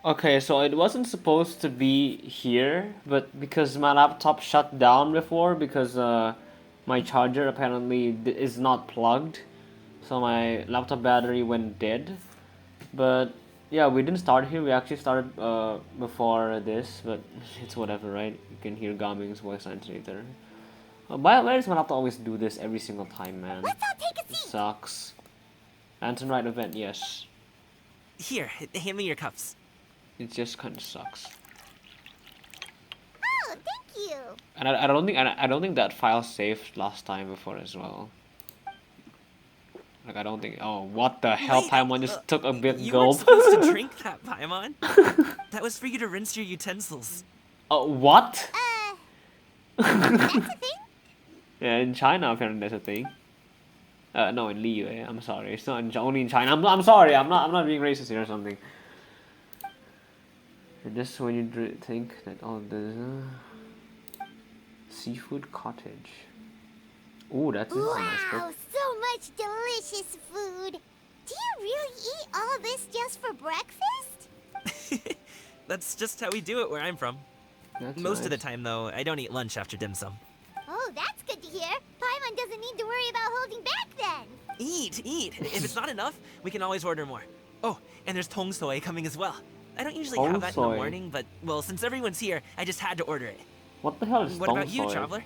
Okay, so it wasn't supposed to be here, but because my laptop shut down before because my charger apparently is not plugged, so my laptop battery went dead. But yeah, we didn't start here. We actually started before this, but it's whatever, right? You can hear Gaming's voice later. Why does my laptop always do this every single time, man? Let's all take a It seat. sucks. Lantern Rite event, yes. Here, hand me your cups. It just kind of sucks. Oh, thank you. And I don't think that file saved last time before as well. Like I don't think. Oh, what the hell? Wait, Paimon just took a big you weren't gulp. supposed to drink that, Paimon. That was for you to rinse your utensils. Oh, what? That's a thing? Yeah, in China apparently that's a thing. No, in Liyue. I'm sorry. It's not only in China. I'm sorry. I'm not being racist here or something. And just when you think that all this seafood cottage. Ooh, that's this is a nice Wow, book. so much delicious food. Do you really eat all this just for breakfast? That's just how we do it where I'm from. That's Most of the nice. time, though, I don't eat lunch after dim sum. Oh, that's good to hear. Paimon doesn't need to worry about holding back then. Eat, eat. If it's not enough, we can always order more. Oh, and there's tong soy coming as well. I don't usually have that in the Tong soy. morning, but, well, since everyone's here, I just had to order it. What the hell is What tong about you, soy? traveler?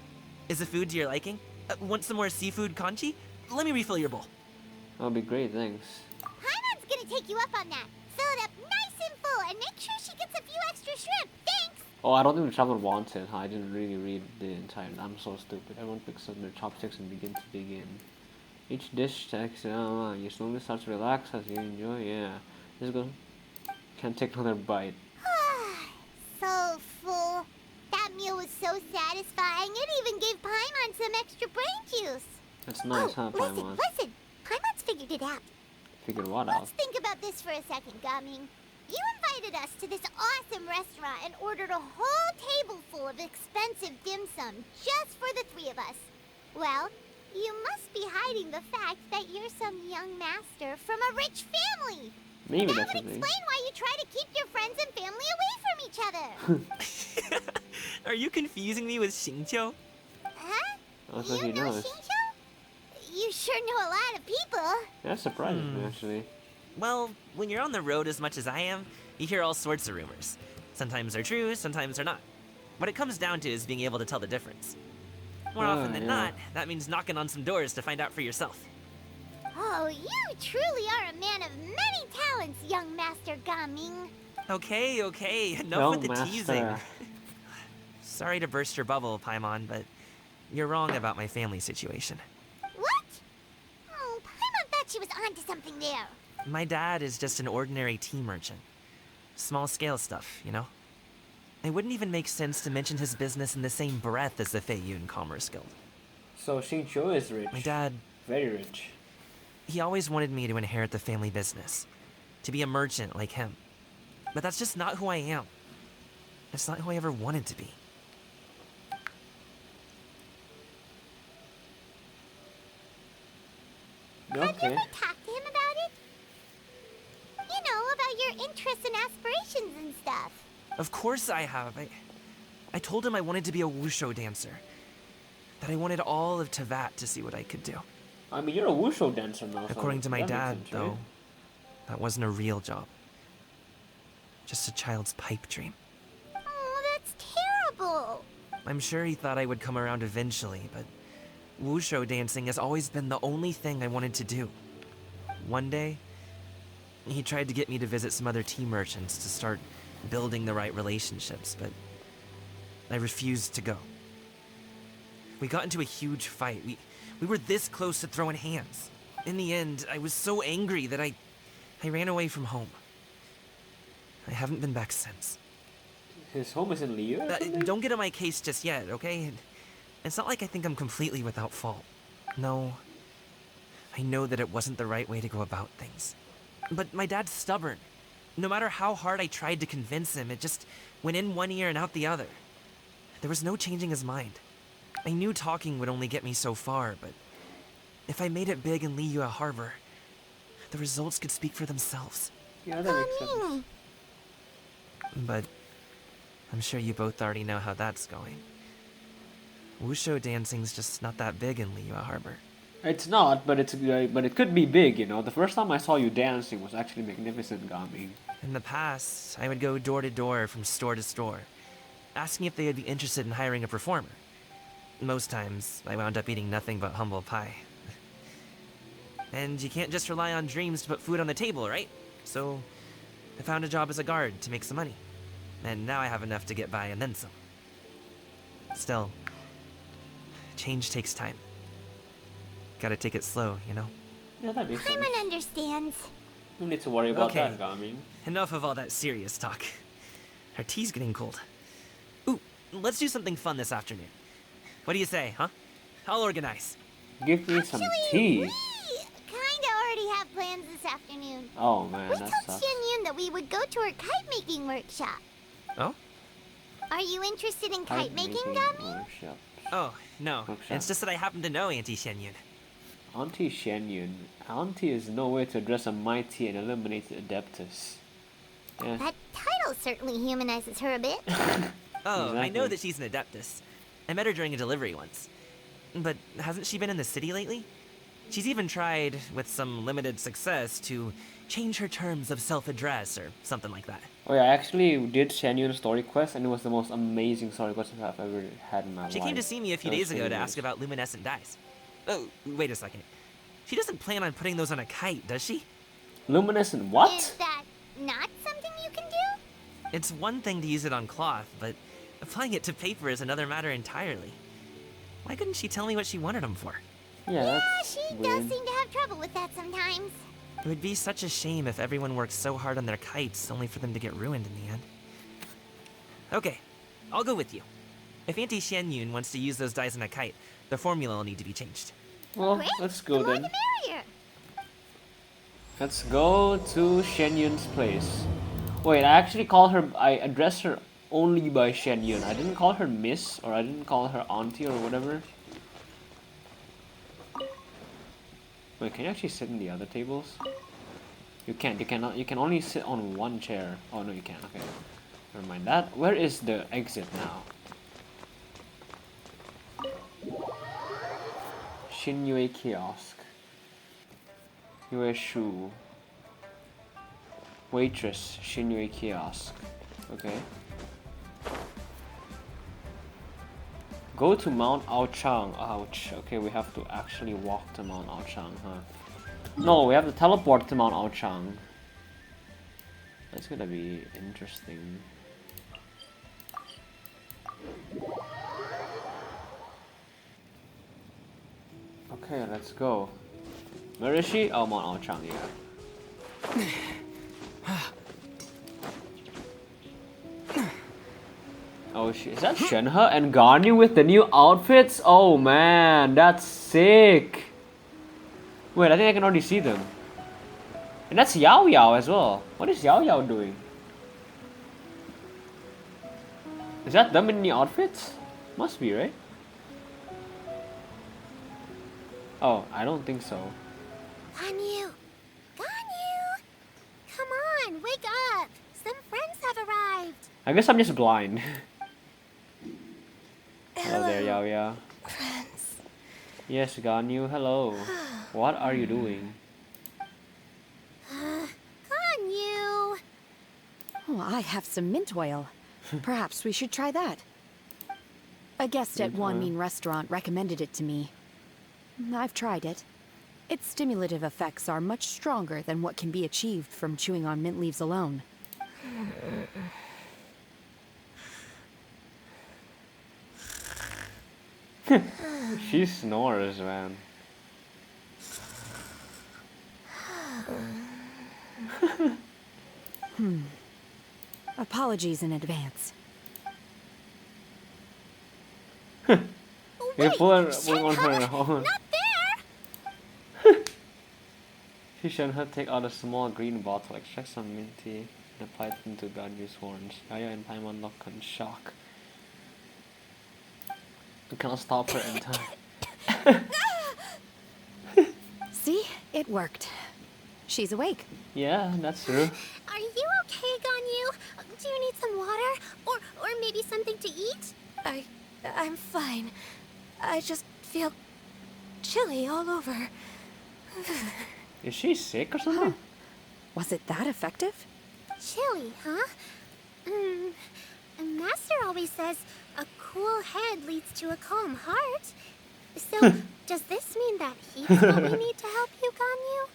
Is the food to your liking? Want some more seafood kanchi? Let me refill your bowl. That'll be great, thanks. Paimon's gonna take you up on that. Fill it up nice and full and make sure she gets a few extra shrimp. Thanks. Oh, I don't think the traveler wants it. Huh? I didn't really read the entire. I'm so stupid. Everyone picks up their chopsticks and begins to dig in. Each dish takes. You slowly start to relax as you enjoy. Yeah, just go. Can't take another bite. So full. That meal was so satisfying. It even gave Paimon some extra brain juice. That's nice, huh, listen, Paimon? listen. Paimon's figured it out. Figured what out? Let's think about this for a second, Gaming. You invited us to this awesome restaurant and ordered a whole table full of expensive dim sum just for the three of us. Well, you must be hiding the fact that you're some young master from a rich family. Maybe That that's would the thing. explain why you try to keep your friends and family away from each other. Are you confusing me with Xingqiu? Huh? Also, You he know knows. Xingqiu? You sure know a lot of people. That surprises me, actually. Well, when you're on the road as much as I am, you hear all sorts of rumors. Sometimes they're true, sometimes they're not. What it comes down to is being able to tell the difference. More often than yeah. not, that means knocking on some doors to find out for yourself. Oh, you truly are a man of many talents, young Master Gaming. Okay, enough Young with the master. teasing. Sorry to burst your bubble, Paimon, but you're wrong about my family situation. What? Oh, Paimon thought she was onto something there. My dad is just an ordinary tea merchant. Small scale stuff, you know? It wouldn't even make sense to mention his business in the same breath as the Feiyun Commerce Guild. So Xingqiu is rich. My dad, Very rich. he always wanted me to inherit the family business, to be a merchant like him. But that's just not who I am. That's not who I ever wanted to be. Have you Okay. ever talked to him about it? You know, about your interests and aspirations and stuff. Of course I have. I told him I wanted to be a wushu dancer. That I wanted all of Tevat to see what I could do. I mean, you're a wushu dancer now. so According to my that makes dad, sense, though, right? that wasn't a real job. Just a child's pipe dream. Oh, that's terrible. I'm sure he thought I would come around eventually, but wushu dancing has always been the only thing I wanted to do. One day, he tried to get me to visit some other tea merchants to start building the right relationships, but I refused to go. We got into a huge fight. We were this close to throwing hands. In the end, I was so angry that I ran away from home. I haven't been back since. His home is in Liyue or something? Don't get on my case just yet, okay? It's not like I think I'm completely without fault. No. I know that it wasn't the right way to go about things. But my dad's stubborn. No matter how hard I tried to convince him, it just went in one ear and out the other. There was no changing his mind. I knew talking would only get me so far, but if I made it big in Liyue Harbor, the results could speak for themselves. Yeah, that makes sense. But I'm sure you both already know how that's going. Wushu dancing's just not that big in Liyue Harbor. It's not, but it could be big, you know. The first time I saw you dancing was actually magnificent, Gami. In the past, I would go door to door from store to store, asking if they would be interested in hiring a performer. Most times, I wound up eating nothing but humble pie. And you can't just rely on dreams to put food on the table, right? So, I found a job as a guard to make some money. And now I have enough to get by and then some. Still, change takes time. Gotta take it slow, you know? Yeah, that makes sense. Paimon understands. No need to worry about Okay. that, Gami. Enough of all that serious talk. Our tea's getting cold. Ooh, let's do something fun this afternoon. What do you say, huh? I'll organize. Give me some Actually, tea. we kinda already have plans this afternoon. Oh man, We that told sucks. Xianyun that we would go to her kite-making workshop. Oh? Are you interested in Kite kite-making, making Gami? workshop. Oh, no. Workshop. It's just that I happen to know Auntie Shenyun. Auntie Shenyun. Auntie is no way to address a mighty and illuminated adeptus. Yeah. That title certainly humanizes her a bit. Oh, I know Exactly. that she's an adeptus. I met her during a delivery once. But hasn't she been in the city lately? She's even tried, with some limited success, to change her terms of self-address or something like that. Oh yeah, I actually did Shenyun story quest, and it was the most amazing story quest I've ever had in my life. She came to see me a few That was days ago really to nice. ask about luminescent dyes. Oh, wait a second. She doesn't plan on putting those on a kite, does she? Luminescent what? Is that not something you can do? It's one thing to use it on cloth, but applying it to paper is another matter entirely. Why couldn't she tell me what she wanted them for? Yeah, Yeah, that's she weird. does seem to have trouble with that sometimes. It would be such a shame if everyone worked so hard on their kites only for them to get ruined in the end. Okay, I'll go with you. If Auntie Shenyun wants to use those dyes on a kite, the formula will need to be changed. Well, Great. let's The go more then. the merrier. Let's go to Shenyun's place. Wait, I actually call her. I address her only by Shenyun. I didn't call her Miss, or I didn't call her Auntie, or whatever. Wait, can you actually sit in the other tables? You can't. You cannot. You can only sit on one chair. Oh no, you can't. Okay, never mind that. Where is the exit now? Shinyue kiosk. Yue Shu. Waitress, Shinyue kiosk. Okay. Go to Mount Aochang. Ouch. Okay, we have to actually walk to Mount Aochang, huh? No, we have to teleport to Mount Aochang. That's gonna be interesting. Okay, let's go. Where is she? Oh, Mount Aochang, yeah. Oh, is that Shenhe and Garni with the new outfits? Oh man, that's sick. Wait, I think I can already see them. And that's Yao Yao as well. What is Yao Yao doing? Is that them in the outfits? Must be, right? Oh, I don't think so. Ganyu! Ganyu! Come on, wake up! Some friends have arrived. I guess I'm just blind. Hello there, Yao Yao. Friends. Yes, Ganyu, hello. What are you doing? Ganyu! Oh, I have some mint oil. Perhaps we should try that. A guest at Mint oil? Wanmin restaurant recommended it to me. I've tried it. Its stimulative effects are much stronger than what can be achieved from chewing on mint leaves alone. She snores, man. Apologies in advance. You pull on her own. Not there! She should have take out a small green bottle, extract some mint tea, and apply it into Ganyu's horns. Aya and Paimon look in shock. We cannot stop her in time. See? It worked. She's awake. Yeah, that's true. Are you okay, Ganyu? you? Do you need some water? Or maybe something to eat? I'm fine. I just feel chilly all over. Is she sick or something? Was it that effective? Chilly, huh? Master always says a cool head leads to a calm heart. So, does this mean that heat's what we need to help you, Ganyu?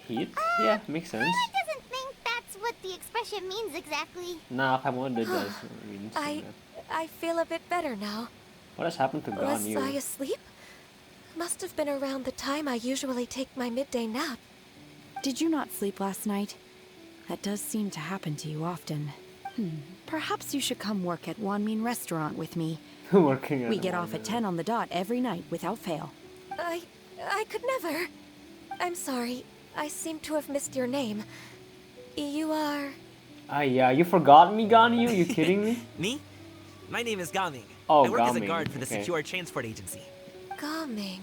Heat? Yeah, makes sense. Paimon doesn't think that's what the expression means exactly. Nah, Paimon does mean I feel a bit better now. What has happened to Was I Ganyu? asleep? Must have been around the time I usually take my midday nap. Did you not sleep last night? That does seem to happen to you often. Perhaps you should come work at Wanmin Restaurant with me. Working at We get off at 10 on the dot every night without fail. I could never. I'm sorry. I seem to have missed your name. You are... Ah, yeah, you forgot me, Ganyu? You kidding me? Me? My name is Gaming. Oh, I work as a Gaming, guard for the okay. Secure Transport Agency. Gaming.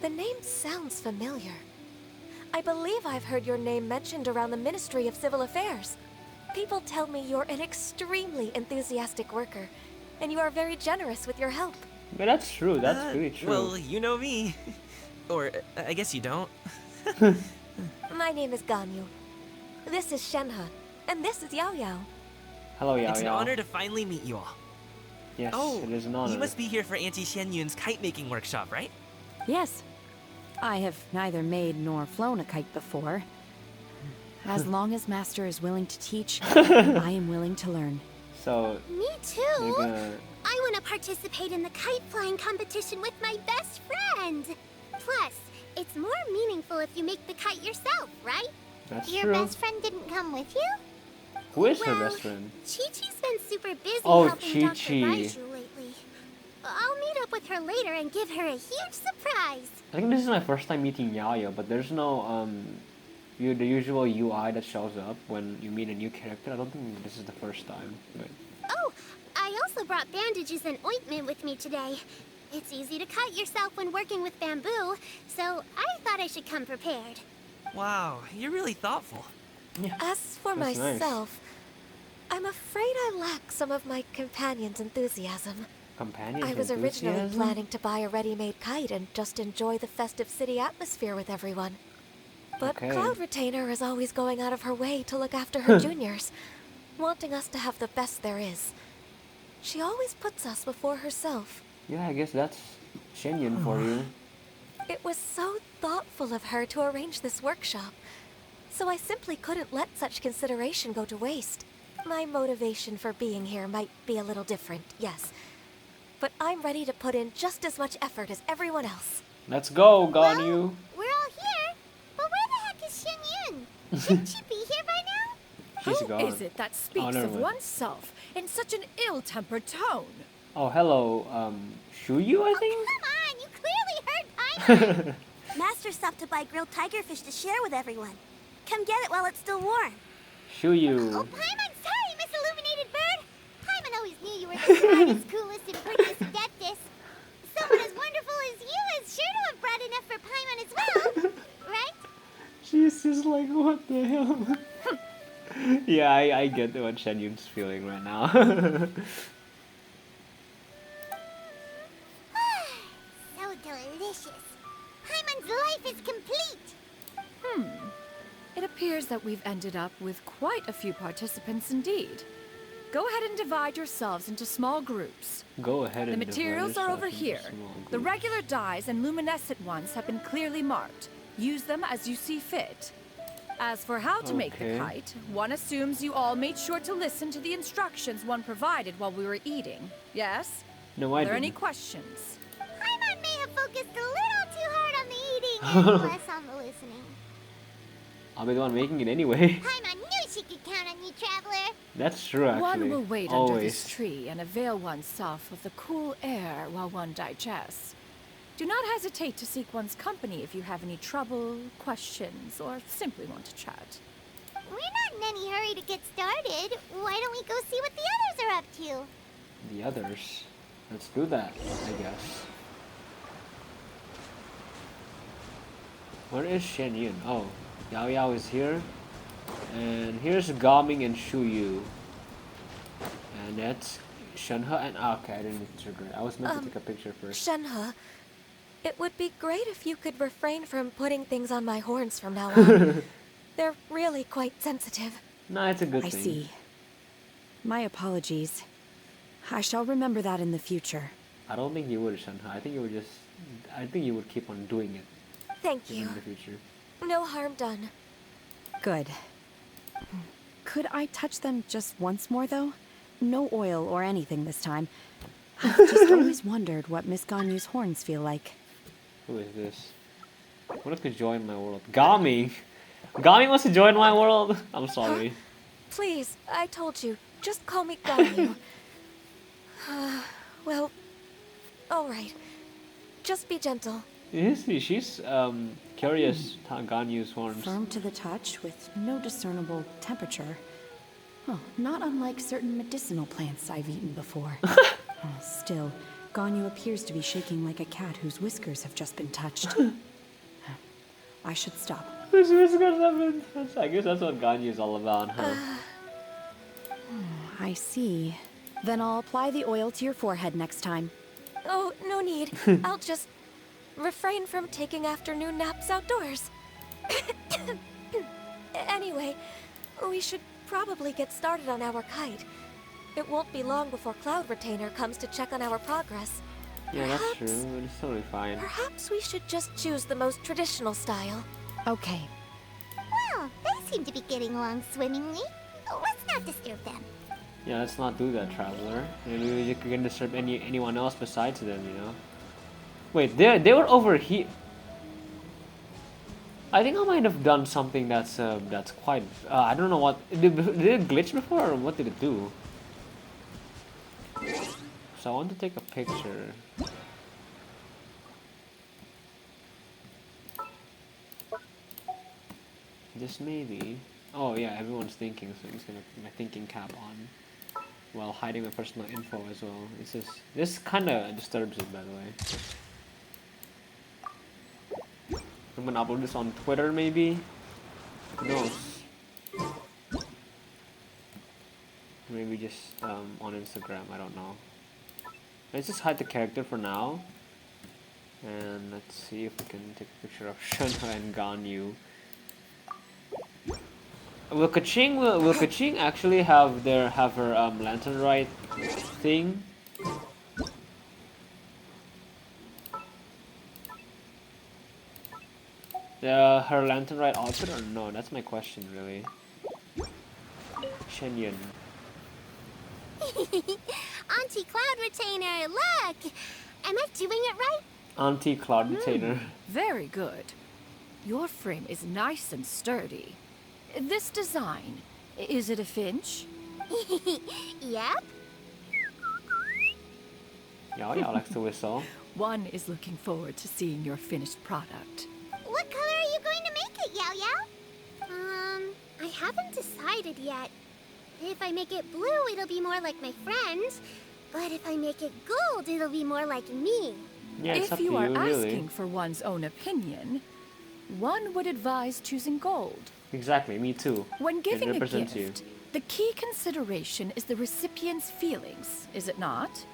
The name sounds familiar. I believe I've heard your name mentioned around the Ministry of Civil Affairs. People tell me you're an extremely enthusiastic worker, and you are very generous with your help. But that's true, that's really true. Well, you know me. Or, I guess you don't. My name is Ganyu. This is Shenhe, and this is Yao Yao. Hello, Yao It's an Yao. honor to finally meet you all. Yes, Oh, it is an honor. you must be here for Auntie Xian Yun's kite-making workshop, right? Yes. I have neither made nor flown a kite before. As long as Master is willing to teach, I am willing to learn. So, Me too. you're gonna... I want to participate in the kite flying competition with my best friend. Plus, it's more meaningful if you make the kite yourself, right? That's Your true. best friend didn't come with you? Who is her Well, best friend? Chi-Chi's been super busy Oh, helping Dr. Chi-Chi. Raiju lately. I'll meet up with her later and give her a huge surprise. I think this is my first time meeting Yao Yao, but there's no, the usual UI that shows up when you meet a new character. I don't think this is the first time, but... Oh, I also brought bandages and ointment with me today. It's easy to cut yourself when working with bamboo, so I thought I should come prepared. Wow, you're really thoughtful. Yeah. As for That's nice. myself, I'm afraid I lack some of my companion's enthusiasm. Companions I was originally enthusiasm? planning to buy a ready-made kite and just enjoy the festive city atmosphere with everyone. But Okay. Cloud Retainer is always going out of her way to look after her juniors, wanting us to have the best there is. She always puts us before herself. Yeah, I guess that's Shenyun for you. It was so thoughtful of her to arrange this workshop, so I simply couldn't let such consideration go to waste. My motivation for being here might be a little different, yes, but I'm ready to put in just as much effort as everyone else. Let's go, Well, Ganyu. we're all here, but where the heck is Shen-Yun? Shouldn't she be here by now? She's Who gone. is it that speaks never of mind. oneself in such an ill-tempered tone? Oh, hello, Shuyu, I think? Come on, you clearly heard Paimon. Master stopped to buy grilled tigerfish to share with everyone. Come get it while it's still warm. Shuyu. Oh, Paimon, sorry, Miss Illuminated Bird. Paimon always knew you were the smartest, coolest, and prettiest, adeptest. Someone as wonderful as you is sure to have brought enough for Paimon as well, right? She's just like, what the hell? Yeah, I get what Shenyun's feeling right now. So delicious. Paimon's life is complete. It appears that we've ended up with quite a few participants indeed. Go ahead and divide yourselves into small groups. Go ahead The and materials divide are over yourself into here. small The groups. regular dyes and luminescent ones have been clearly marked. Use them as you see fit. As for how to make the Okay. kite, one assumes you all made sure to listen to the instructions one provided while we were eating. Yes? No, Are I there any didn't. questions? Paimon may have focused a little too hard on the eating and less on the listening. I'll be the one making it anyway. Paimon knew she could count on you, Traveler. That's true, actually. One will wait under this Always. tree and avail oneself of the cool air while one digests. Do not hesitate to seek one's company if you have any trouble, questions, or simply want to chat. We're not in any hurry to get started. Why don't we go see what the others are up to? The others. Let's do that, I guess. Where is Shenyun? Oh, Yao Yao is here. And here's Gaming and Shuyu. And that's Shenhe and okay, I didn't need to trigger it. I was meant to take a picture first. Shenhe, it would be great if you could refrain from putting things on my horns from now on. They're really quite sensitive. No, it's a good I thing. see. My apologies. I shall remember that in the future. I don't think you would, Shenhe. I think you would keep on doing it Thank even you. in the future. No harm done. Good. Could I touch them just once more, though? No oil or anything this time. I've just always wondered what Miss Ganyu's horns feel like. Who is this? What if could join my world? Gaming! Gaming wants to join my world? I'm sorry. Please, I told you. Just call me Ganyu. Well, alright. Just be gentle. She's curious Ganyu's horns. Firm to the touch with no discernible temperature. Oh, not unlike certain medicinal plants I've eaten before. Still, Ganyu appears to be shaking like a cat whose whiskers have just been touched. I should stop. Whose whiskers have been touched? I guess that's what Ganyu is all about, huh? I see. Then I'll apply the oil to your forehead next time. Oh, no need. I'll just refrain from taking afternoon naps outdoors. Anyway, we should probably get started on our kite. It won't be long before Cloud Retainer comes to check on our progress. Yeah, that's true. It's totally fine. Perhaps we should just choose the most traditional style. Okay. Well, they seem to be getting along swimmingly. Let's not disturb them. Yeah, let's not do that, Traveler. Maybe we can disturb anyone else besides them, you know? Wait, they were over here. I think I might have done something that's quite... I don't know what... Did it glitch before, or what did it do? So I want to take a picture. This maybe... Oh yeah, everyone's thinking, so I'm just gonna put my thinking cap on. While hiding my personal info as well. This kinda disturbs it, by the way. I'm gonna upload this on Twitter, maybe? Who knows? Maybe just on Instagram, I don't know. Let's just hide the character for now. And let's see if we can take a picture of Shenhe and Ganyu. Will Kaching actually have her lantern rite thing? Her lantern rite outfit or no? That's my question, really. Shenyan. Auntie Cloud Retainer, look! Am I doing it right? Auntie Cloud Retainer. Very good. Your frame is nice and sturdy. This design, is it a finch? Yep. Yao likes to whistle. One is looking forward to seeing your finished product. What color are you going to make it, Yao Yao? I haven't decided yet. If I make it blue, it'll be more like my friends. But if I make it gold, it'll be more like me. Yeah, it's If up you to are you, asking really. for one's own opinion, one would advise choosing gold. Exactly, me too. When It giving a represents gift, you. the key consideration is the recipient's feelings, is it not?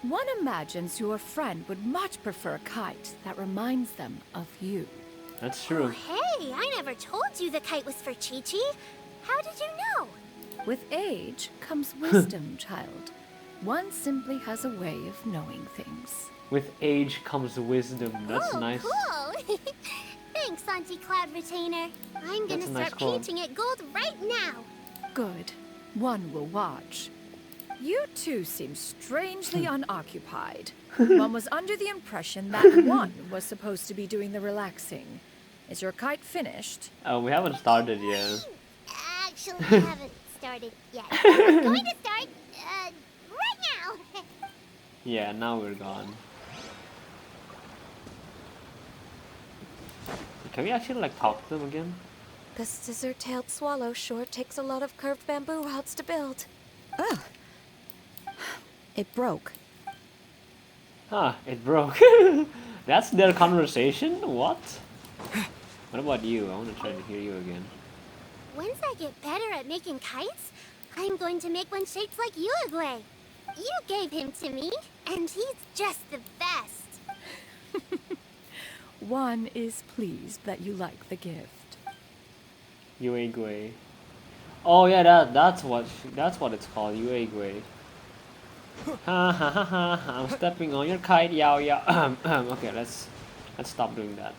One imagines your friend would much prefer a kite that reminds them of you. That's Oh, true. hey, I never told you the kite was for Chi-Chi. How did you know? With age comes wisdom, child. One simply has a way of knowing things. With age comes wisdom. That's oh, nice. Cool. Thanks, Auntie Cloud Retainer. I'm gonna That's a nice start quote. painting it gold right now. Good. One will watch. You two seem strangely unoccupied. One was under the impression that one was supposed to be doing the relaxing. Is your kite finished? We haven't started yet. Actually, I haven't started yet. I'm going to start, right now. Yeah, now we're gone. Can we actually like talk to them again? The scissor-tailed swallow sure takes a lot of curved bamboo rods to build. Ugh. It broke. Huh, it broke. That's their conversation? What? What about you? I want to try to hear you again. Once I get better at making kites, I'm going to make one shaped like Uruguay. You gave him to me, and he's just the best. One is pleased that you like the gift. Uruguay. Oh yeah, that's what it's called, Uruguay. Ha ha ha ha! I'm stepping on your kite, yao yao. Okay, let's stop doing that.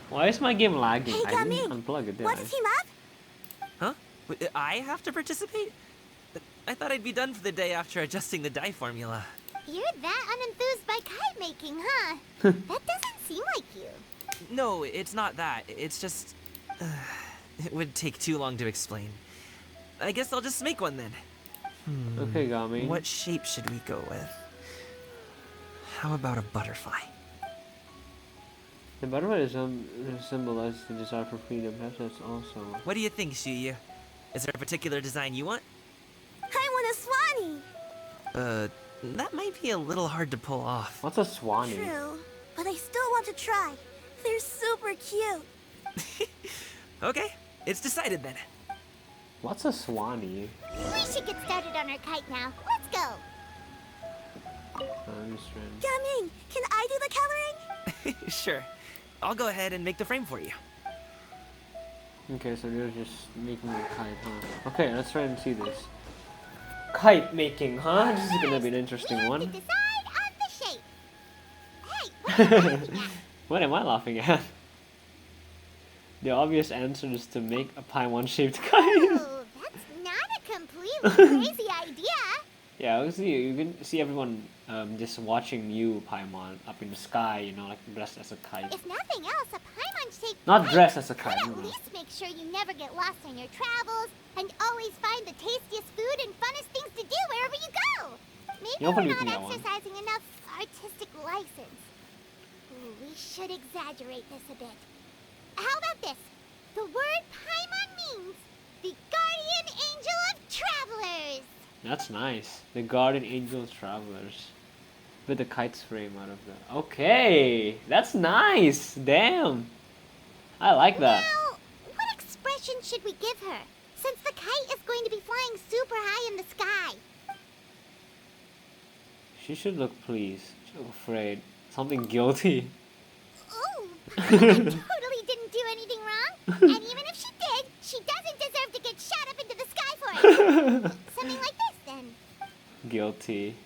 Why is my game lagging? Hey, I didn't Gamin, unplug it, did want I? to team up? Huh? I have to participate? I thought I'd be done for the day after adjusting the dye formula. You're that unenthused by kite making, huh? That doesn't seem like you. No, it's not that. It's just... it would take too long to explain. I guess I'll just make one then. Okay, Gami. What shape should we go with? How about a butterfly? The butterfly symbolizes the desire for freedom. Perhaps that's also. What do you think, Shuyu? Is there a particular design you want? I want a Swanee. That might be a little hard to pull off. What's a swanee? True, but I still want to try. They're super cute. Okay, it's decided then. What's a swanee? We should get started on our kite now. Let's go. I'm just trying. Gamin, can I do the coloring? Sure. I'll go ahead and make the frame for you. Okay, so you're just making a kite, huh? Okay, let's try and see this. Kite making, huh? This is gonna be an interesting We one. have to decide on the shape. Hey, what are you laughing at? What am I laughing at? The obvious answer is to make a Paimon shaped kite. Oh, that's not a completely crazy idea. Yeah, you can see everyone just watching you, Paimon, up in the sky, you know, like dressed as a kite. If nothing else, a Paimon-shaped Not kite dressed as a could kite, at you know. least make sure you never get lost on your travels and always find the tastiest food and funnest things to do wherever you go. Maybe You're we're probably not looking at one. exercising enough artistic license. Ooh, we should exaggerate this a bit. How about this? The word Paimon means the guardian angel of travelers. That's nice. The guardian angel travelers. With the kite's frame out of that. Okay, that's nice. Damn. I like that. Now, what expression should we give her? Since the kite is going to be flying super high in the sky. She should look pleased. She should look afraid. Something guilty. Oh, Paimon totally didn't do anything wrong. And even if she did, she doesn't deserve to get shot up into the sky for it. Something like this, then. Guilty.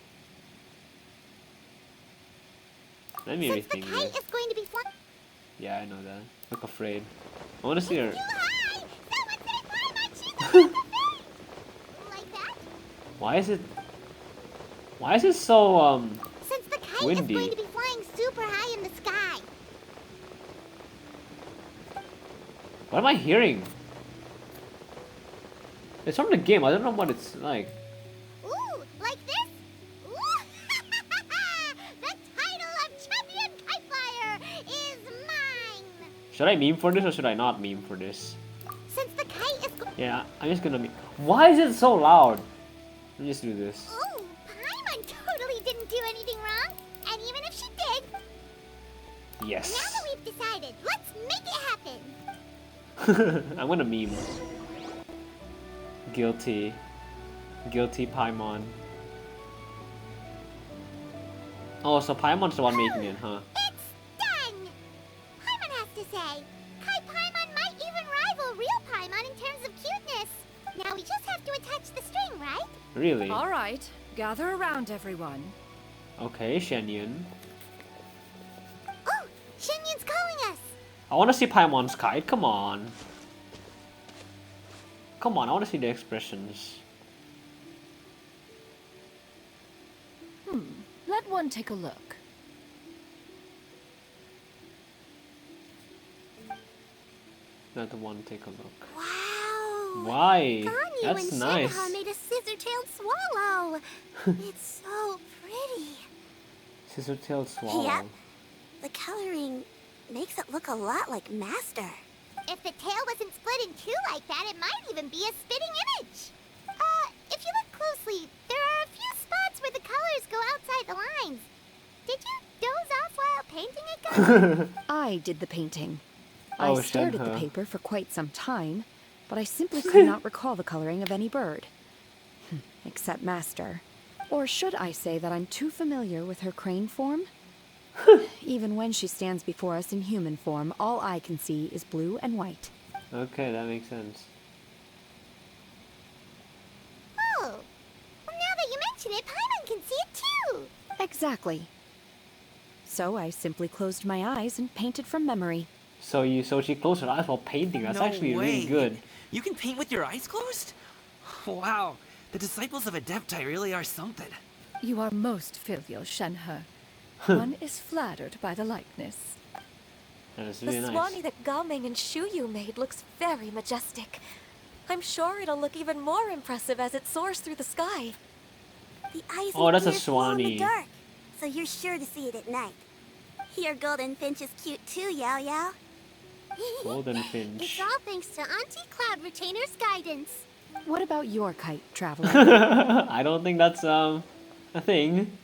Let me Since the rethink kite this. is going to be flying Yeah, I know that. Look afraid. I want to see her. too high, someone say Paimon, she's about to faint. Like that. Why is it so Since the kite windy? is going to be flying super high in the sky. What am I hearing? It's from the game. I don't know what it's like. Ooh, like this? Ooh. The title of champion kite flyer is mine. Should I meme for this or should I not meme for this? Since the kite is Yeah, I'm just gonna meme. Why is it so loud? Let me just do this. Ooh, Paimon totally didn't do anything wrong. And even if she did, now Yes. that we've decided, let's make it happen. I'm gonna meme. Guilty. Guilty Paimon. Oh, so Paimon's the one making it, huh? It's done. Paimon has to say, Kai Paimon might even rival real Paimon in terms of cuteness. Now we just have to attach the string, right? Really? All right, gather around, everyone. Okay, Shenyun. Oh, Shenyun's calling us. I wanna see Paimon's kite, come on. Come on, I wanna see the expressions. Let one take a look. Let the one take a look. Wow. Why? Ganyu That's and nice. Shenhe made a scissor-tailed swallow. It's so pretty. Scissor-tailed swallow. Yep. The coloring makes it look a lot like Master. If the tail wasn't split in two like that, it might even be a spitting image. If you look closely, there are a few spots where the colors go outside the lines. Did you doze off while painting it, Ganyu? I did the painting. I Oh, stared at the Shenhe. paper for quite some time, but I simply could not recall the coloring of any bird. Except Master. Or should I say that I'm too familiar with her crane form? Even when she stands before us in human form, all I can see is blue and white. Okay, that makes sense. Oh, well, now that you mention it, Paimon can see it too. Exactly. So I simply closed my eyes and painted from memory. So she closed her eyes while painting. That's No actually way. really good. You can paint with your eyes closed? Wow, the disciples of Adepti really are something. You are most filial, Shenhe. One is flattered by the likeness. That is The really nice. Swanee that Gaming and Shuyu made looks very majestic. I'm sure it'll look even more impressive as it soars through the sky. The eyes Oh, and that's a ears glow in the Swanee. dark, so you're sure to see it at night. Your golden finch is cute too, Yao Yao. Golden It's finch. all thanks to Auntie Cloud Retainer's guidance. What about your kite, Traveler? I don't think that's a thing.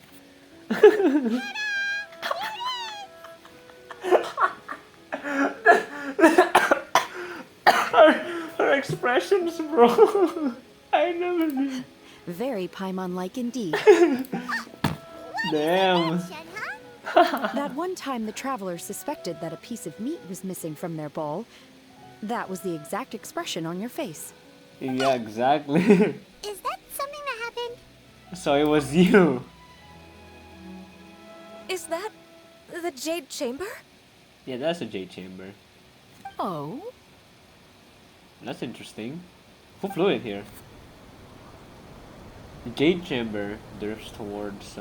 her expressions, bro. I never knew. Very Paimon-like indeed. Damn. Shenhe? That one time the Traveler suspected that a piece of meat was missing from their bowl, that was the exact expression on your face. Yeah, exactly. Is that something that happened? So it was you. Is that the Jade Chamber? Yeah, that's a jade chamber. Oh? That's interesting. Who flew it here? The jade chamber drifts towards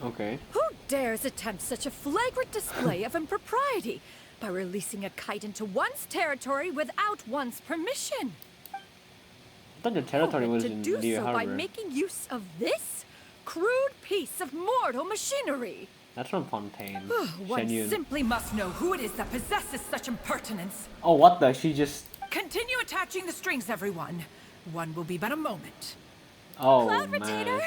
Okay. Who dares attempt such a flagrant display of impropriety by releasing a kite into one's territory without one's permission? I thought your territory Only was to in do the so by harbor. making use of this crude piece of mortal machinery. That's from Fontaine. One Shenyun. simply must know who it is that possesses such impertinence. Oh, what the? She just. Continue attaching the strings, everyone. One will be but a moment. Oh, Cloud man. Retainer?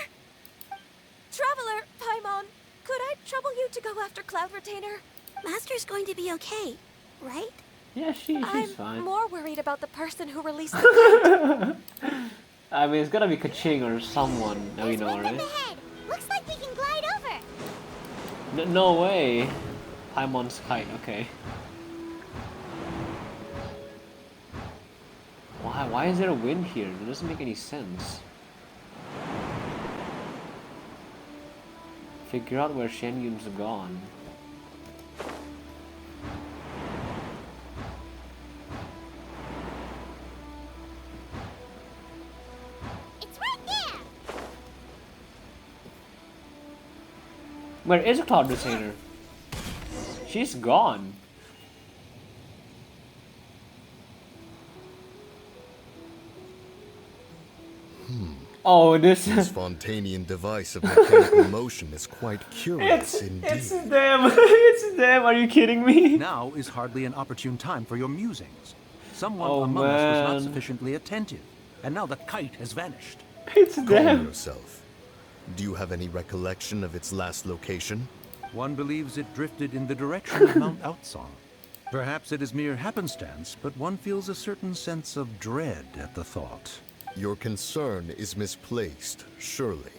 Traveler, Paimon, could I trouble you to go after Cloud Retainer? Master's going to be okay, right? Yeah, she's I'm fine. more worried about the person who released the kite. I mean, it's gotta be Kaching or someone that we There's know, wind up right? ahead. Looks like we can glide over. No way. Paimon's kite, okay. Why is there a wind here? It doesn't make any sense. Figure out where Shenyun's gone. It's right there. Where is a Cloud Retainer? She's gone. Oh, this This Fontanian device of mechanical motion is quite curious indeed. it's them. It's them. Are you kidding me? Now is hardly an opportune time for your musings. Someone Oh, among us was man. not sufficiently attentive, and now the kite has vanished. It's Calm them. yourself. Do you have any recollection of its last location? One believes it drifted in the direction of Mount Outsong. Perhaps it is mere happenstance, but one feels a certain sense of dread at the thought. Your concern is misplaced, surely.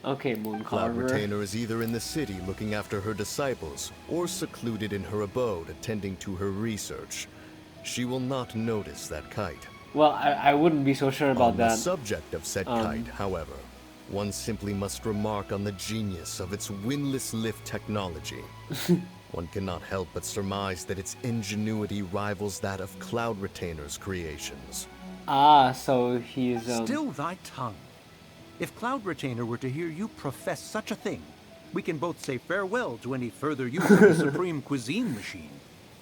Okay, Moon Cloud Carver. Retainer is either in the city looking after her disciples, or secluded in her abode attending to her research. She will not notice that kite. Well, I wouldn't be so sure about On the that. subject of said kite, however, one simply must remark on the genius of its windless lift technology. One cannot help but surmise that its ingenuity rivals that of Cloud Retainer's creations. Ah, so he's Still thy tongue. If Cloud Retainer were to hear you profess such a thing, we can both say farewell to any further use of the supreme cuisine machine.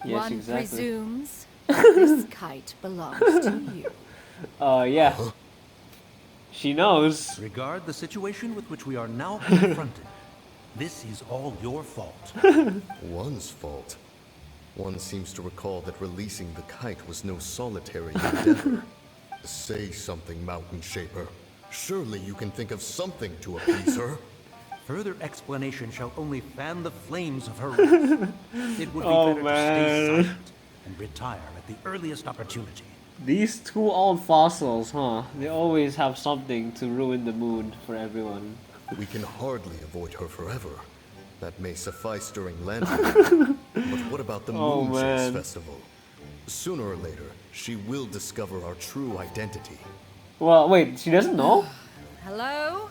Yes, One exactly. presumes this kite belongs to you. Yeah. She knows. Regard the situation with which we are now confronted. This is all your fault. One's fault. One seems to recall that releasing the kite was no solitary endeavor. Say something, Mountain Shaper. Surely you can think of something to appease her. Further explanation shall only fan the flames of her wrath. It would be better to stay silent and retire at the earliest opportunity. These two old fossils, huh? They always have something to ruin the mood for everyone. We can hardly avoid her forever. That may suffice during Lantern. But what about the Oh, Moon Chase man. Festival? Sooner or later, she will discover our true identity. Well, wait, she doesn't know? Hello?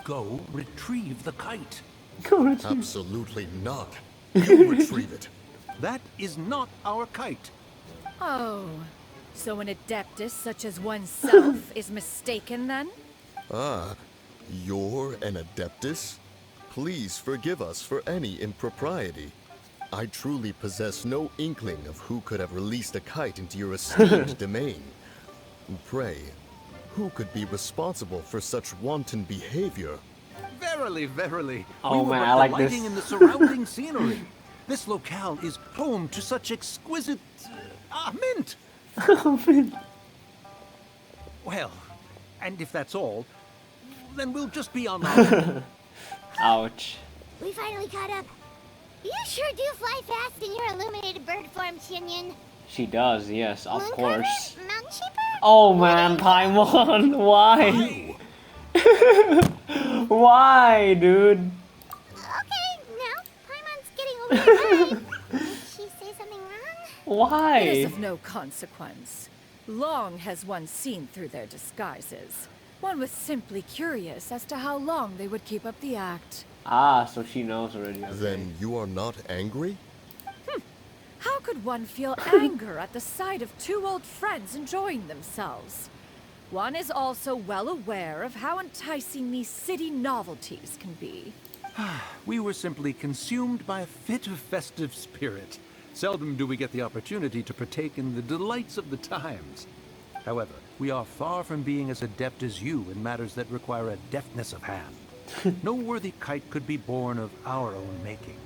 Go retrieve the kite. Absolutely not. You retrieve it. That is not our kite. Oh, so an adeptus such as oneself is mistaken then? Ah, you're an Adeptus? Please forgive us for any impropriety. I truly possess no inkling of who could have released a kite into your esteemed domain. Pray, who could be responsible for such wanton behavior? Verily, verily. Oh, we were man, but I like delighting this. in the surrounding scenery. This locale is home to such exquisite mint. Well, and if that's all, then we'll just be on our way. Ouch. We finally caught up. You sure do fly fast in your illuminated bird form, Shinyan. She does, yes, of course. Mountain sheeper? Oh man, Paimon, why? Why, dude? Okay, now Paimon's getting over her vibe. Did she say something wrong? Why? It is of no consequence. Long has one seen through their disguises. One was simply curious as to how long they would keep up the act. Ah, so she knows already. Okay. Then you are not angry? How could one feel anger at the sight of two old friends enjoying themselves? One is also well aware of how enticing these city novelties can be. We were simply consumed by a fit of festive spirit. Seldom do we get the opportunity to partake in the delights of the times. However, we are far from being as adept as you in matters that require a deftness of hand. No worthy kite could be born of our own making.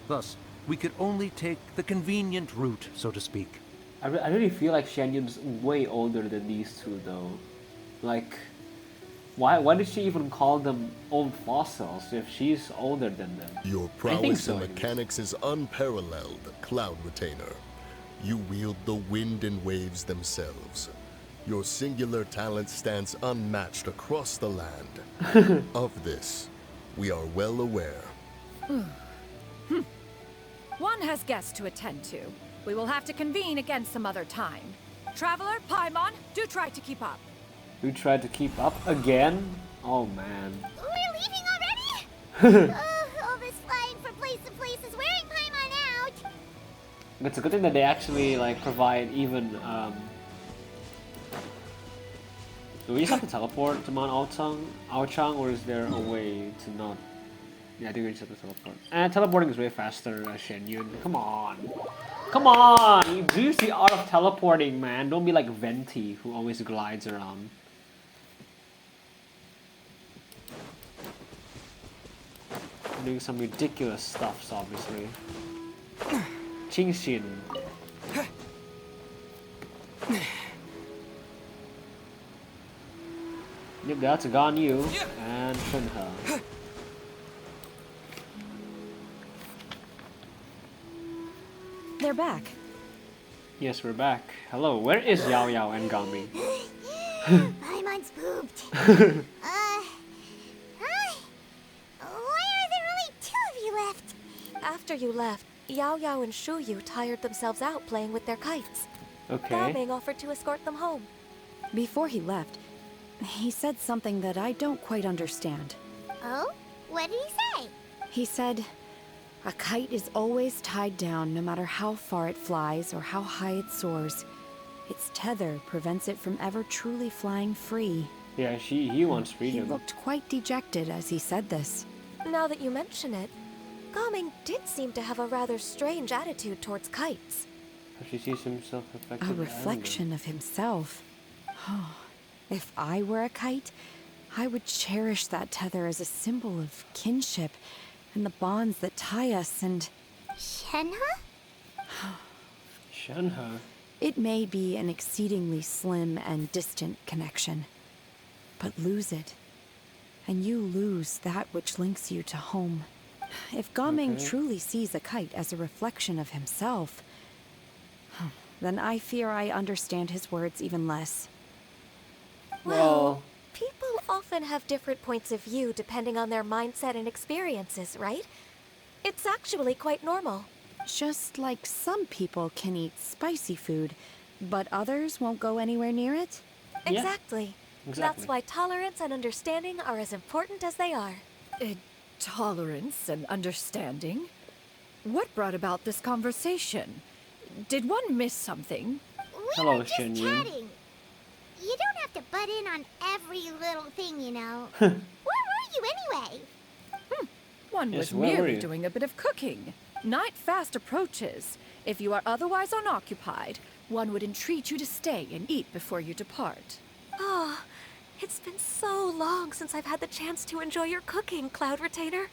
Thus, we could only take the convenient route, so to speak. I really feel like Shenyun's way older than these two, though. Like, why did she even call them old fossils if she's older than them? Your I think prowess so, in anyways. mechanics is unparalleled, Cloud Retainer. You wield the wind and waves themselves. Your singular talent stands unmatched across the land. Of this, we are well aware. One has guests to attend to. We will have to convene again some other time. Traveler, Paimon, do try to keep up. You tried to keep up again? Oh man. We're leaving already? All this flying from place to place is wearing Paimon out. It's a good thing that they actually like provide even do we just have to teleport to Mount Aochang, or is there a way to not? Yeah, I think we just have to teleport. And teleporting is way faster, Shenyun. Come on. Come on! Do use the art of teleporting, man. Don't be like Venti, who always glides around. Doing some ridiculous stuffs, obviously. Qingxin. Yep, that's a Gan Yu and Shunhe. They're back. Yes, we're back. Hello, where is Yao Yao and Gami? Paimon's pooped. Hi. Why are there only two of you left? After you left, Yao Yao and Shu Yu tired themselves out playing with their kites. Okay. Gaming offered to escort them home. Before he left, he said something that I don't quite understand. Oh? What did he say? He said, a kite is always tied down no matter how far it flies or how high it soars. Its tether prevents it from ever truly flying free. Yeah, he wants He freedom. looked quite dejected as he said this. Now that you mention it, Gaming did seem to have a rather strange attitude towards kites. She sees himself affected. A reflection of himself. Oh, if I were a kite, I would cherish that tether as a symbol of kinship and the bonds that tie us, and Shenhe? Shunhe. it may be an exceedingly slim and distant connection. But lose it, and you lose that which links you to home. If Gaming truly sees a kite as a reflection of himself, then I fear I understand his words even less. Well, People often have different points of view depending on their mindset and experiences, right? It's actually quite normal. Just like some people can eat spicy food, but others won't go anywhere near it? Yeah. Exactly. Exactly. That's why tolerance and understanding are as important as they are. Tolerance and understanding? What brought about this conversation? Did one miss something? We Hello, were just Shen Yun. chatting. You don't have to butt in on every little thing, you know. Where were you anyway? One Yes, was where were merely you? doing a bit of cooking. Night fast approaches. If you are otherwise unoccupied, one would entreat you to stay and eat before you depart. Oh, it's been so long since I've had the chance to enjoy your cooking, Cloud Retainer.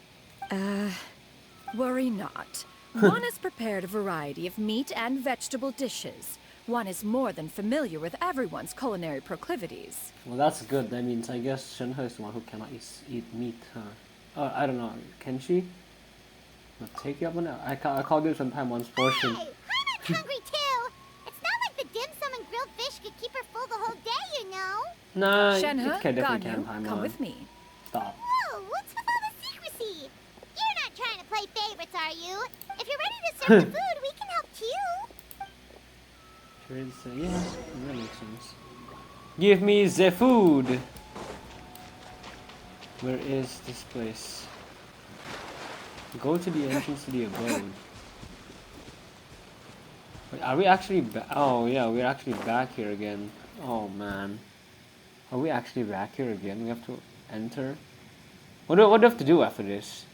Worry not. One has prepared a variety of meat and vegetable dishes. One is more than familiar with everyone's culinary proclivities. Well, that's good. That means I guess Shenhe is the one who cannot eat meat, huh? Oh, I don't know. Can she? I'll take you up on that. I call this sometime once portion. Hey, I'm hungry too. It's not like the dim sum and grilled fish could keep her full the whole day, you know. Nah, Shenhe, it can definitely can Ganyu, time come on. with me. Stop. Whoa, what's with all the secrecy? You're not trying to play favorites, are you? If you're ready to serve the food, we can help too. Sure is, yeah, that makes sense. Give me the food. Where is this place? Go to the entrance to the abode. Wait, are we actually back? Oh yeah, we're actually back here again. Oh man. Are we actually back here again? We have to enter? What do I have to do after this?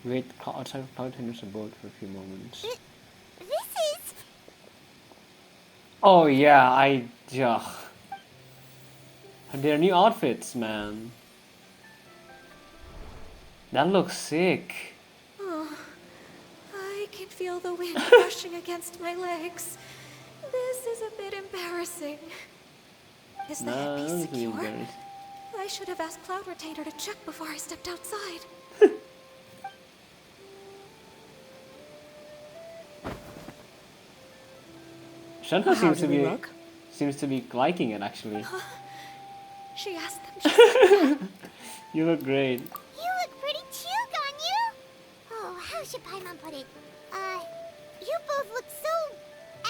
Wait outside of Cloud Tender's abode for a few moments. This is... Oh yeah, ugh. Their new outfits, man. That looks sick. Oh, I can feel the wind brushing against my legs. This is a bit embarrassing. Is the Nah, headpiece this is secure? embarrassing. I should have asked Cloud Retainer to check before I stepped outside. Shenhe How seems do to we be look? liking it actually. She asked them just You look great. You look pretty too, Ganyu. Oh, how should Paimon put it? You both look so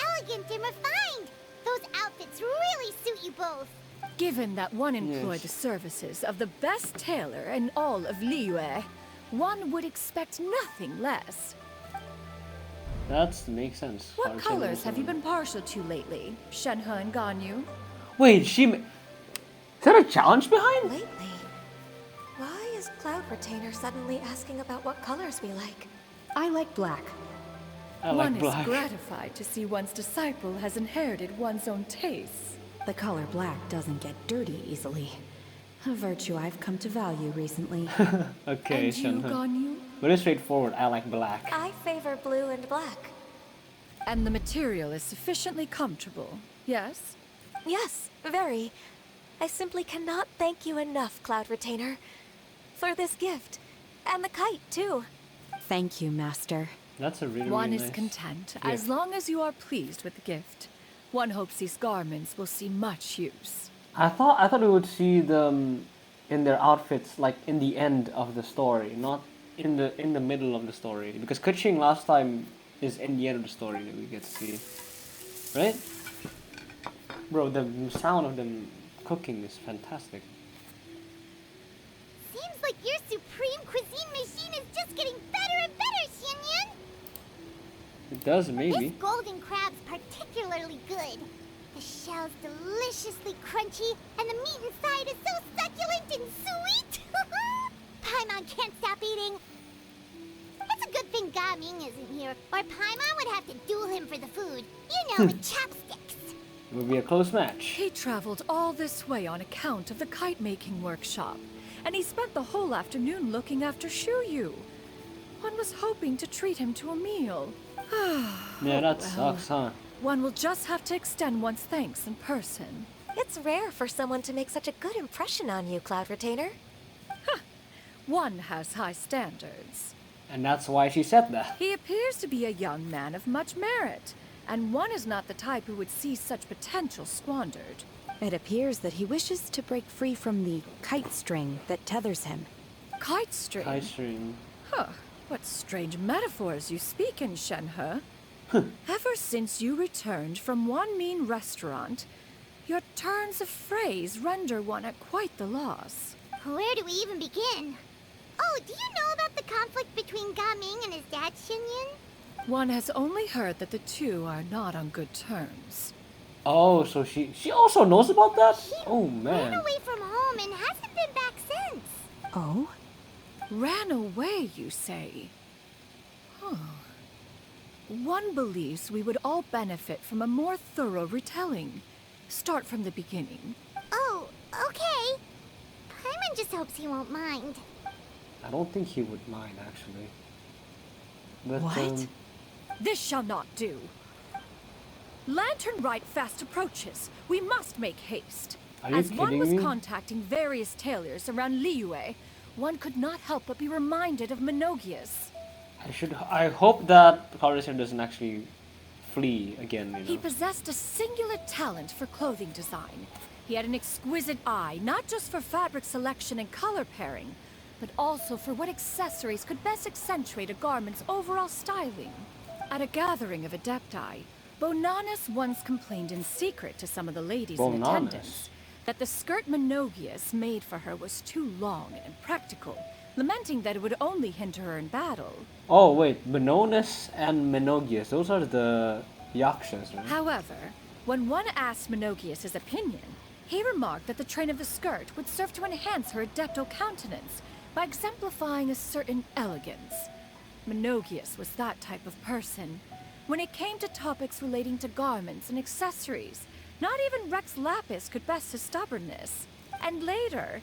elegant and refined. Those outfits really suit you both. Given that one employed Yes. the services of the best tailor in all of Liyue, one would expect nothing less. That makes sense. What Hard colors to have you been understand. partial to lately, Shenhe and Ganyu? Wait, is that a challenge behind? lately. Why is Cloud Retainer suddenly asking about what colors we like? I like black. I One like black. is gratified to see one's disciple has inherited one's own tastes. The color black doesn't get dirty easily. A virtue I've come to value recently. Okay, And you, Shenhe. Ganyu? Very straightforward. I like black. I favor blue and black. And the material is sufficiently comfortable, yes? Yes, very. I simply cannot thank you enough, Cloud Retainer, for this gift. And the kite, too. Thank you, Master. That's a really, One really is nice content, gift. as long as you are pleased with the gift. One hopes these garments will see much use. I thought we would see them in their outfits like in the end of the story, not in the middle of the story. Because Kuching last time is in the end of the story that we get to see, right? Bro, the sound of them cooking is fantastic. Seems like your supreme cuisine machine is just getting better and better, Xinyun. It does This maybe. golden crab's particularly good. The shell's deliciously crunchy, and the meat inside is so succulent and sweet. Paimon can't stop eating. It's a good thing Gaming isn't here, or Paimon would have to duel him for the food. You know, with chopsticks. It would be a close match. He traveled all this way on account of the kite-making workshop, and he spent the whole afternoon looking after Shuyu. One was hoping to treat him to a meal. Yeah, that well. sucks, huh? One will just have to extend one's thanks in person. It's rare for someone to make such a good impression on you, Cloud Retainer. One has high standards. And that's why she said that. He appears to be a young man of much merit, and one is not the type who would see such potential squandered. It appears that he wishes to break free from the kite string that tethers him. Kite string? Kite string. Huh. What strange metaphors you speak in, Shenhe. Ever since you returned from one mean restaurant, your turns of phrase render one at quite the loss. Where do we even begin? Oh, do you know about the conflict between Gaming and his dad, Xinyan? One has only heard that the two are not on good terms. Oh, so she also knows about that? Oh Ran man. away from home and hasn't been back since. Oh? Ran away, you say? Huh. One believes we would all benefit from a more thorough retelling. Start from the beginning. Oh, okay. Paimon just hopes he won't mind. I don't think he would mind actually. But, What? This shall not do. Lantern Rite fast approaches. We must make haste. Are you As one kidding was me? contacting various tailors around Liyue, one could not help but be reminded of Menogias. I hope that Carlson doesn't actually flee again, you know. He possessed a singular talent for clothing design. He had an exquisite eye, not just for fabric selection and color pairing, but also for what accessories could best accentuate a garment's overall styling. At a gathering of Adepti, Bonanas once complained in secret to some of the ladies in Bonanas? attendance that the skirt Menogias made for her was too long and impractical, lamenting that it would only hinder her in battle. Oh wait, Menonis and Menogias, those are the Yakshas, right? However, when one asked Menogias his opinion, he remarked that the train of the skirt would serve to enhance her adepto countenance by exemplifying a certain elegance. Menogias was that type of person. When it came to topics relating to garments and accessories, not even Rex Lapis could best his stubbornness. And later,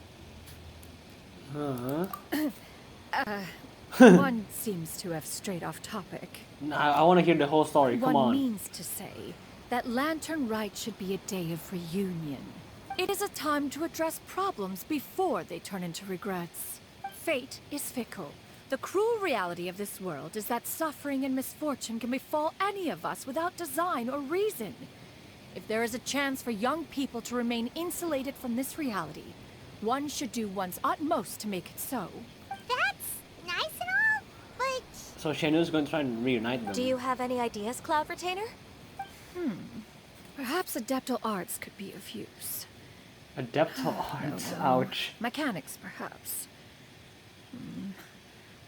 one seems to have strayed off topic. I want to hear the whole story, come One on. means to say that Lantern Rite should be a day of reunion. It is a time to address problems before they turn into regrets. Fate is fickle. The cruel reality of this world is that suffering and misfortune can befall any of us without design or reason. If there is a chance for young people to remain insulated from this reality, one should do one's utmost to make it so. That's nice and all, but So Shenu's going to try and reunite them. Do you have any ideas, Cloud Retainer? Perhaps adeptal arts could be of use. Adeptal arts, No. ouch. Mechanics, perhaps.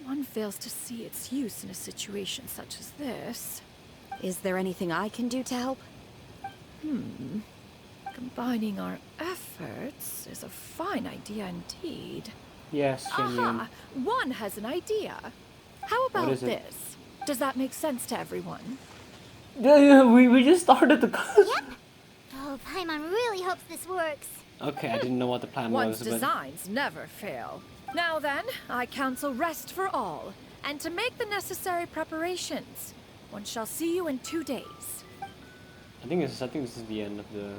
One fails to see its use in a situation such as this. Is there anything I can do to help? Combining our efforts is a fine idea indeed. Yes, Shenu. Aha! One has an idea. How about is it? this? Does that make sense to everyone? We just started the oh, Paimon really hopes this works. Okay, I didn't know what the plan One's was, but designs never fail. Now then, I counsel rest for all, and to make the necessary preparations. One shall see you in 2 days. I think this is the end of the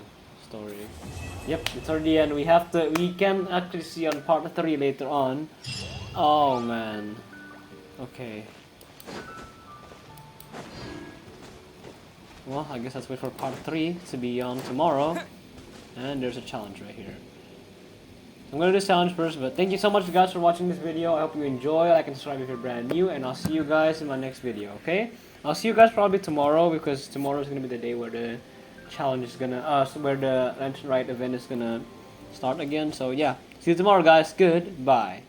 story. Yep, it's already the end. We can actually see on part 3 later on. Oh man. Okay. Well, I guess let's wait for part 3 to be on tomorrow. And there's a challenge right here. I'm gonna do this challenge first, but thank you so much guys for watching this video. I hope you enjoy. Like and subscribe if you're brand new, and I'll see you guys in my next video, okay? I'll see you guys probably tomorrow, because tomorrow is gonna be the day where the challenge is gonna where the Lantern Rite event is gonna start again. So yeah, see you tomorrow guys. Goodbye.